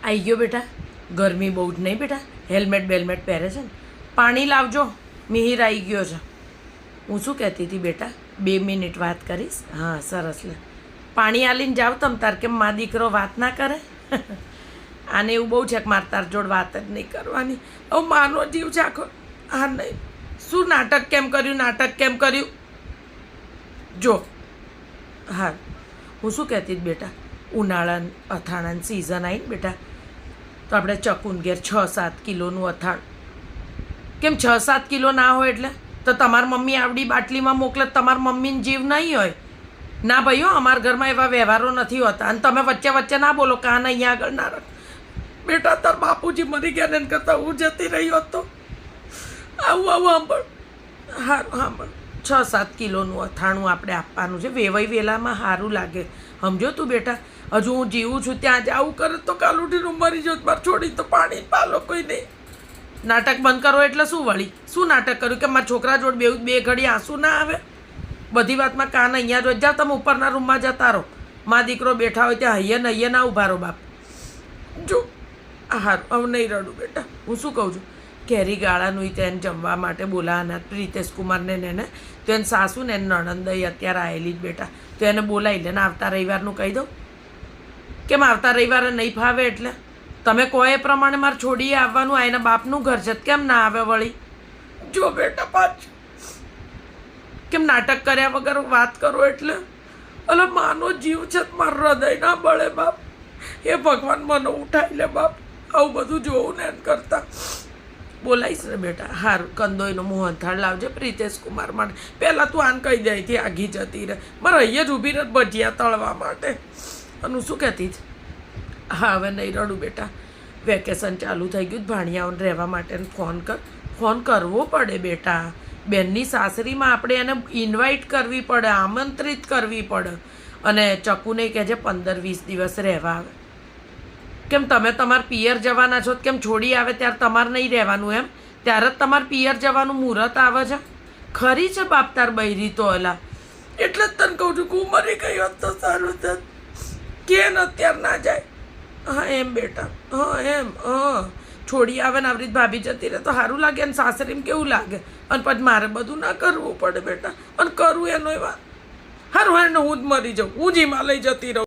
આવી ગયો બેટા? ગરમી બહુ જ નહીં બેટા? હેલ્મેટ બેલ્મેટ પહેરે છે ને? પાણી લાવજો, મિહિર આવી ગયો છે. હું શું કહેતી હતી બેટા? 2 મિનિટ વાત કરીશ? હા સરસ. લે પાણી આલીને જાવ તમ તાર, કેમ મા દીકરો વાત ના કરે? આને એવું બહુ છે કે મારે તાર જોડ વાત જ નહીં કરવાની. હવે માનો જીવ છે આખો. હા નહીં, શું નાટક કેમ કર્યું? નાટક કેમ કર્યું? જો હા, હું શું કહેતી હતી બેટા? ઉનાળાની અથાણાની સિઝન આવી ને બેટા, તો આપણે ચકુન ઘેર 6-7 કિલોનું અથાણ. કેમ 6-7 કિલો ના હોય એટલે? તો તમારી મમ્મી આવડી બાટલીમાં મોકલે, તમારી મમ્મીને જીવ નહીં હોય? ના ભાઈઓ, અમારા ઘરમાં એવા વ્યવહારો નથી હોતા. અને તમે વચ્ચે વચ્ચે ના બોલો, કાન અહીંયા આગળ ના રાખ. બેટા તાર બાપુજી મરી ગયા ને કરતાં હું જતી રહી હોત તો. આવું સાંભળ. સારું સાંભળ, 6-7 કિલોનું અથાણું આપણે આપવાનું છે. વેવાઈ વેલામાં સારું લાગે, સમજો તું બેટા? હજુ હું જીવું છું ત્યાં જ આવું કરે તો કાલ ઉઠીને મરી જાઉં. મારે છોડી તો પાણી પાલો કોઈ નહીં. નાટક બંધ કરો એટલે શું વળી? શું નાટક કર્યું કે મારા છોકરા જોડ બે ઘડી આંસુ ના આવે? બધી વાતમાં કાન અહીંયા જો. જાઓ તમે ઉપરના રૂમમાં જતા રહો. મા દીકરો બેઠા હોય ત્યાં હૈયે ને હૈયે ના ઉભા રહો બાપ. જો હારું, હવે નહીં રડું બેટા. હું શું કહું છું, કેરી ગાળાનું તેને જમવા માટે બોલાવાના પ્રિતેશ કુમારને ને તો એને સાસુ ને નણંદઈ અત્યારે આવેલી જ બેટા. તો એને બોલાવી લે ને આવતા રવિવારનું કહી દઉં. કેમ આવતા રવિવારે નહીં ફાવે એટલે? તમે કહો એ પ્રમાણે મારે છોડીએ આવવાનું. આ એના બાપનું ઘર છે, કેમ ના આવે વળી? જો બેટા પાછું કેમ નાટક કર્યા વગર વાત કરો એટલે? અલે માનો જીવ છે, મારું હૃદય ના બળે બાપ. એ ભગવાન મને ઉઠાઈ લે બાપ. આવું બધું જોવું ને એમ કરતા બોલાવીશ ને બેટા. હારું, કંદોઈનો મોહનથાળ લાવજે પ્રિતેશ કુમાર માટે. પહેલાં તું આને કહી જાય થી આગી જતી રહે. મારે અહીંયા જ ઊભી રહે ભજીયા તળવા માટે. અને હું શું કહેતી જ? હા હવે નહીં રડું બેટા. વેકેશન ચાલુ થઈ ગયું, ભાણિયાઓને રહેવા માટે ફોન કર. ફોન કરવો પડે બેટા. બેનની સાસરીમાં આપણે એને ઇન્વાઇટ કરવી પડે, આમંત્રિત કરવી પડે. અને ચકુને કહેજે 15-20 દિવસ રહેવા આવે. કેમ તમે તમારા પિયર જવાના છો? કેમ છોડી આવે ત્યારે તમારે નહીં રહેવાનું એમ? ત્યારે જ તમારે પિયર જવાનું મુહૂર્ત આવે છે? ખરી છે બાપ તાર બૈરી તો અલા. એટલે જ તને કહું છું કે હું મરી ગઈ હોત તો સારું થાત. કે અત્યારે ના જાય? હા એમ બેટા, હા એમ. હા છોડી આવે ને આવી રીતે ભાભી જતી રહે તો સારું લાગે ને સાસરીમાં કેવું લાગે? અને પછી મારે બધું ના કરવું પડે બેટા. અને કરવું એનો વાત. સારું એને હું જ મરી જાઉં, હું જ હિમાલય જતી રહું.